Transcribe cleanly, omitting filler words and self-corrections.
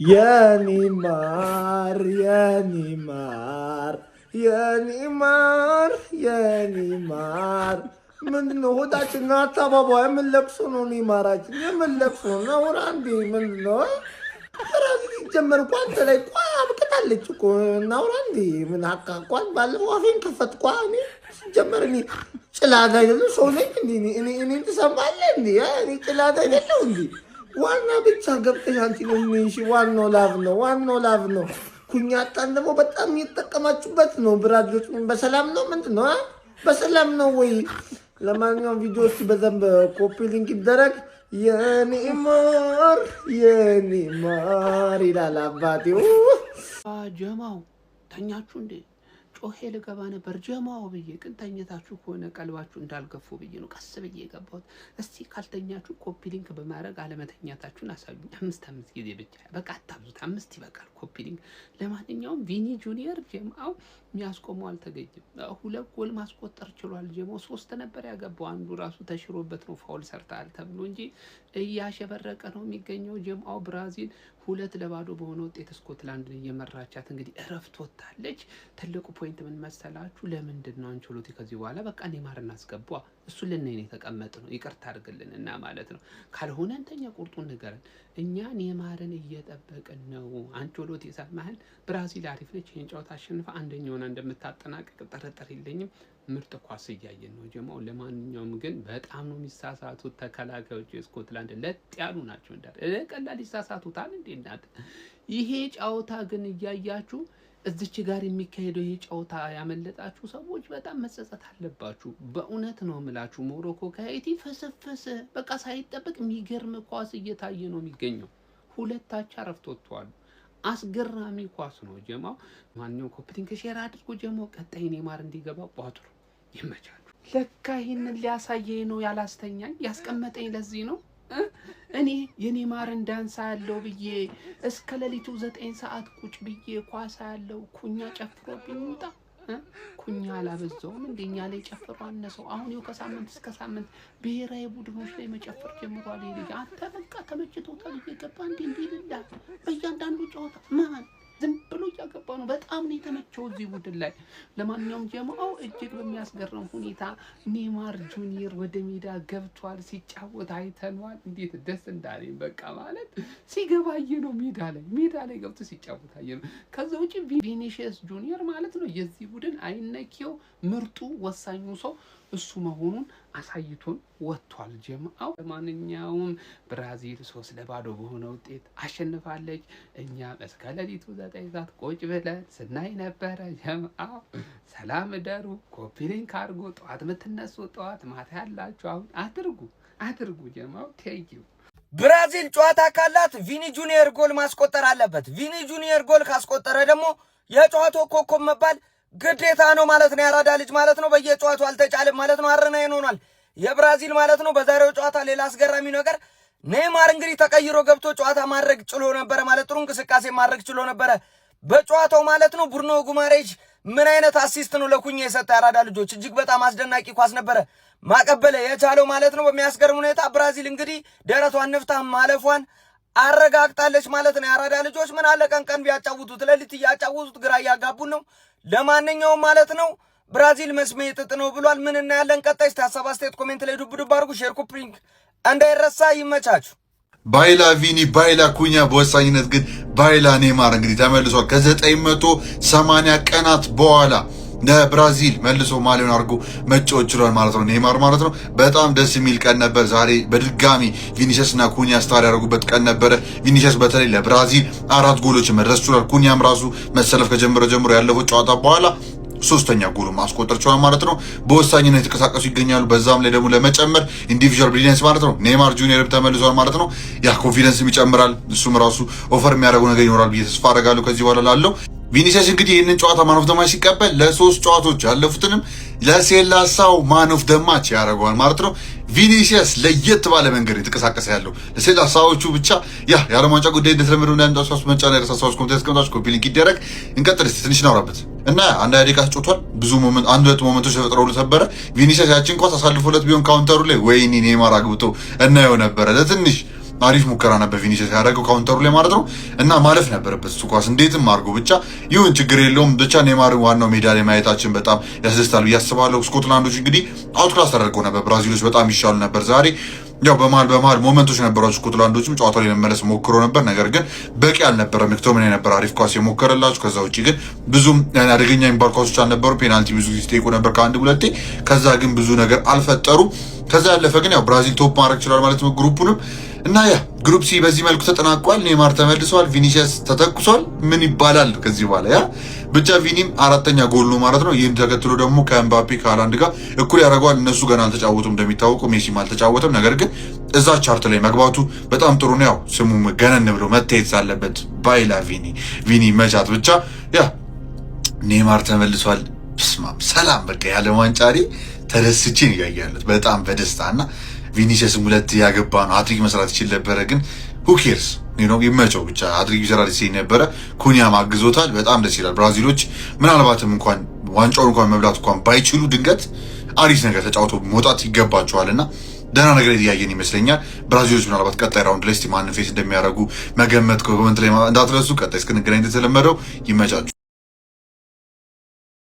የኒማር የኒማር የኒማር የኒማር ምንድነው? ሆዳችን አታባባ የምንለቅሶ ነው። ኒማራችን የምንለቅሶ ነው። ራንዲ ምንድነው? ራዚ ሲጀመር እኮ አንተ ላይ እኮ አብቅታለች እኮ እናውራ እንዴ? ምን አቃቋል? ባለፈው አፌን ከፈትኳ። እኔ ሲጀመር እኔ ጭላዳ አይደለም ሰው ነኝ እንዴ? እኔ ትሰማለህ እንዴ? እኔ ጭላዳ አይደለም እንዴ? ዋና ብቻ ገብተሽ አንቺ ነው የሚሽ። ዋናው ላቭ ነው። ዋናው ላቭ ነው። ኩኛጣን ደግሞ በጣም እየተጠቀማችሁበት ነው። ብራጆች በሰላም ነው? ምንድን ነው በሰላም ነው ወይ? ለማንኛውም ቪዲዮዎች በደንብ ኮፒ ሊንክ ይደረግ። የኒማር የኒማር ይላል አባቴ። ጀማው ተኛችሁ እንዴ? ጮሄ ልገባ ነበር ጀማው ብዬ፣ ግን ተኝታችሁ ከሆነ ቀልባችሁ እንዳልገፉ ብዬ ነው ቀስ ብዬ የገባሁት። እስቲ ካልተኛችሁ ኮፒ ሊንክ በማድረግ አለመተኛታችሁን አሳዩኝ። 5 ጊዜ ብቻ በቃ አታብዙት፣ 5 ይበቃል ኮፒ ሊንክ። ለማንኛውም ቪኒ ጁኒየር ጀማው የሚያስቆመው አልተገኘም። 2 ጎል ማስቆጠር ችሏል ጀማው። 3 ነበር ያገባው፣ አንዱ ራሱ ተሽሮበት ነው ፋውል ሰርታል ተብሎ እንጂ እያሸበረቀ ነው የሚገኘው ጀማው። ብራዚል 2-0 በሆነ ውጤት ስኮትላንድን እየመራቻት እንግዲህ እረፍት ወጣለች። ትልቁ ፖይንት ምን መሰላችሁ? ለምንድን ነው አንቸሎቲ ከዚህ በኋላ በቃ ኔማር እናስገባ እሱ ልንይ ነው የተቀመጥ ነው ይቅርታ አድርግልን እና ማለት ነው። ካልሆነ እንተኛ ቁርጡን ንገረን። እኛ ኔማርን እየጠበቅን ነው። አንቸሎቲ ሰማህን? ብራዚል አሪፍ ነች። ይህን ጨዋታ አሸንፋ አንደኛውን እንደምታጠናቅቅ ጥርጥር የለኝም። ምርጥ ኳስ እያየን ነው ጀማው። ለማንኛውም ግን በጣም ነው የሚሳሳቱት ተከላካዮች። የስኮትላንድ ለጥ ያሉ ናቸው። ቀላል ይሳሳቱታል እንዴ እናት። ይሄ ጨዋታ ግን እያያችሁ እዚች ጋር የሚካሄደው ይሄ ጨዋታ ያመለጣችሁ ሰዎች በጣም መጸጸት አለባችሁ። በእውነት ነው የምላችሁ። ሞሮኮ ከሃይቲ ፈሰፈሰ። በቃ ሳይጠበቅ የሚገርም ኳስ እየታየ ነው የሚገኘው። 2-0 አረፍት ወጥቷል። አስገራሚ ኳስ ነው ጀማው። ማንኛውም ኮፒቲንግ ሼር አድርጎ ጀማው። ቀጣይ ኔማር እንዲገባ ቋጥሩ። ይመቻችሁ። ለካ ይሄንን ሊያሳየኝ ነው ያላስተኛኝ ያስቀመጠኝ ለዚህ ነው። እኔ የኔማርን ዳንሳ ያለው ብዬ እስከ ሌሊቱ 9 ሰዓት ቁጭ ብዬ ኳሳ ያለው ኩኛ ጨፍሮብኝ ውጣ። ኩኛ አላበዛውም እንደኛ ላይ ጨፍሮ አነሰው። አሁን ይኸው ከሳምንት እስከ ሳምንት ብሔራዊ ቡድኖች ላይ መጨፈር ጀምሯል። ይሄ ልጅ አንተ በቃ ተመችቶታል። እየገባ እንዲልላ በእያንዳንዱ ጨዋታ ማን ዝም ብሎ እያገባ ነው። በጣም ነው የተመቸው እዚህ ቡድን ላይ። ለማንኛውም ጀማው እጅግ በሚያስገርም ሁኔታ ኔማር ጁኒየር ወደ ሜዳ ገብቷል። ሲጫወት አይተነዋል። እንዴት ደስ እንዳለኝ በቃ ማለት ሲገባየ ነው ሜዳ ላይ ገብቶ ሲጫወት አየነው። ከዛ ውጪ ቪኒሺየስ ጁኒየር ማለት ነው የዚህ ቡድን አይነኪው ምርጡ ወሳኙ ሰው እሱ መሆኑን አሳይቶን ወጥቷል ጀማው። ለማንኛውም ብራዚል 3-0 በሆነ ውጤት አሸንፋለች። እኛ እስከ ሌሊቱ 9 ሰዓት ቁጭ ብለን ስናይ ነበረ ጀማው። ሰላም ደሩ። ኮፒ ሊንክ አድርጉ። ጠዋት የምትነሱ ጠዋት ማታ ያላችሁ አሁን አድርጉ ጀማው። ቴንኪው። ብራዚል ጨዋታ ካላት ቪኒ ጁኒየር ጎል ማስቆጠር አለበት። ቪኒ ጁኒየር ጎል ካስቆጠረ ደግሞ የጨዋታው ኮከብ መባል ግዴታ ነው ማለት ነው። ያራዳ ልጅ ማለት ነው። በየጨዋታው አልተጫለም ማለት ነው። አረናይን ሆኗል የብራዚል ማለት ነው። በዛሬው ጨዋታ ሌላ አስገራሚ ነገር ኔማር እንግዲህ ተቀይሮ ገብቶ ጨዋታ ማድረግ ችሎ ነበረ ማለት ጥሩ እንቅስቃሴ ማድረግ ችሎ ነበረ በጨዋታው ማለት ነው። ቡርኖ ጉማሬሽ ምን አይነት አሲስት ነው ለኩኛ የሰጠ ያራዳ ልጆች። እጅግ በጣም አስደናቂ ኳስ ነበረ ማቀበለ የቻለው ማለት ነው። በሚያስገርም ሁኔታ ብራዚል እንግዲህ ደረቷን ነፍታ ማለፏን አረጋግጣለች ማለት ነው። ያራዳ ልጆች ምን አለ ቀን ቢያጫውቱት ሌሊት እያጫውቱት ግራ እያጋቡን ነው። ለማንኛውም ማለት ነው ብራዚል መስሜ ጥጥ ነው ብሏል። ምን እናያለን ቀጣይ? እስቲ ሀሳብ አስተያየት ኮሜንት ላይ ዱብ አድርጉ። ሼር ኮፒ ሊንክ እንዳይረሳ። ይመቻችሁ። ባይላ ቪኒ ባይላ ኩኛ፣ በወሳኝነት ግን ባይላ ኔማር እንግዲህ ተመልሷል ከ980 ቀናት በኋላ ለብራዚል መልሶ ማሊዮን አድርጎ መጫወት ችሏል ማለት ነው ኔማር ማለት ነው። በጣም ደስ የሚል ቀን ነበር ዛሬ። በድጋሚ ቪኒሲየስ እና ኩኛ ስታር ያደረጉበት ቀን ነበረ። ቪኒሲየስ በተለይ ለብራዚል 4 ጎሎችን መድረስ ችሏል። ኩኛም ራሱ መሰለፍ ከጀመረ ጀምሮ ያለፈው ጨዋታ በኋላ 3ኛ ጎሉ ማስቆጠር ችሏል ማለት ነው። በወሳኝነት የተንቀሳቀሱ ይገኛሉ። በዛም ላይ ደግሞ ለመጨመር ኢንዲቪጁዋል ብሪሊያንስ ማለት ነው ኔማር ጁኒየር ተመልሷል ማለት ነው። ያ ኮንፊደንስም ይጨምራል። እሱም ራሱ ኦፈር የሚያደርገው ነገር ይኖራል ብዬ ተስፋ አደርጋለሁ ከዚህ በኋላ ላለው። ቪኒሲየስ እንግዲህ ይህንን ጨዋታ ማን ኦፍ ደ ማች ሲቀበል ለ3 ጨዋታዎች ያለፉትንም ለሴላሳው ማን ኦፍ ደ ማች ያደርገዋል ማለት ነው። ቪኒሲየስ ለየት ባለ መንገድ የተንቀሳቀሰ ያለው ለሴላሳዎቹ ብቻ የዓለም ዋንጫ ጉዳይ እንደተለመደው እንዳንዳሳስ መጫና የራሳሳዎች ኮሚቴስ ከመጣች ኮፒ ሊንክ ይደረግ። እንቀጥል እስቲ ትንሽ እናውራበት እና አንድ ደቂቃ ጮቷል። ብዙ ሞመንት አንድ ሁለት ሞመንቶች ተፈጥረው ነበረ። ቪኒሲየስ ያችን ኳስ አሳልፎለት ቢሆን ካውንተሩ ላይ ወይኒ ኔማር አግብቶ እናየው ነበረ። ለትንሽ አሪፍ ሙከራ ነበር ቪኒሲየስ ያደረገው ካውንተሩ ላይ ማለት ነው እና ማለፍ ነበረበት እሱ ኳስ እንዴትም አድርጎ ብቻ ይሁን ችግር የለውም። ብቻ ኔይማርን ዋናው ሜዳ ላይ ማየታችን በጣም ያስደስታል ብዬ አስባለሁ። ስኮትላንዶች እንግዲህ አውትክላስ ተደርገው ነበር፣ ብራዚሎች በጣም ይሻሉ ነበር ዛሬ። ያው በመሀል ሞመንቶች ነበሯቸው። ስኮትላንዶችም ጨዋታው ላይ መመለስ ሞክሮ ነበር፣ ነገር ግን በቂ አልነበረ። ምክቶሚናይ ነበር አሪፍ ኳስ የሞከረላቸው። ከዛ ውጭ ግን ብዙም አደገኛ የሚባል ኳሶች አልነበሩ። ፔናልቲ ብዙ ጊዜ ሲጠይቁ ነበር ከአንድ ሁለቴ፣ ከዛ ግን ብዙ ነገር አልፈጠሩ። ከዛ ያለፈ ግን ያው ብራዚል ቶፕ ማድረግ ይችላል ማለት ነው ግሩፑንም እና ያ ግሩፕ ሲ በዚህ መልኩ ተጠናቋል። ኔይማር ተመልሷል፣ ቪኒሲየስ ተተኩሷል። ምን ይባላል ከዚህ በኋላ ያ ብቻ ቪኒም 4ኛ ጎል ነው ማለት ነው። ይህን ተከትሎ ደግሞ ከኤምባፔ ከሃላንድ ጋር እኩል ያደርገዋል። እነሱ ገና አልተጫወቱም እንደሚታወቀው፣ ሜሲም አልተጫወተም። ነገር ግን እዛ ቻርት ላይ መግባቱ በጣም ጥሩ ነው። ያው ስሙም ገነን ብሎ መታየት አለበት። ባይላ ቪኒ መቻት ብቻ ያ ኔይማር ተመልሷል። ብስማም ሰላም በቃ ያለ ዋንጫሪ ተደስቼ ነው ያያለት በጣም በደስታና ቪኒሲየስም 2 ያገባ ነው። ሃትሪክ መስራት ይችል ነበረ ግን who cares ይመቸው ብቻ ሃትሪክ ይሰራ ሲል ነበረ። ኩኒያም አግዞታል። በጣም ደስ ይላል። ብራዚሎች ምናልባትም እንኳን ዋንጫውን እንኳን መብላት እንኳን ባይችሉ ድንገት አሪፍ ነገር ተጫውቶ መውጣት ይገባቸዋልና ደህና ነገር እያየን ይመስለኛል። ብራዚሎች ምናልባት ቀጣይ ራውንድ ላይ ማንን ፌስ እንደሚያደርጉ መገመት ኮሜንት ላይ እንዳትረሱ። ቀጣይ እስክንገናኝ እንደተለመደው ይመቻችሁ።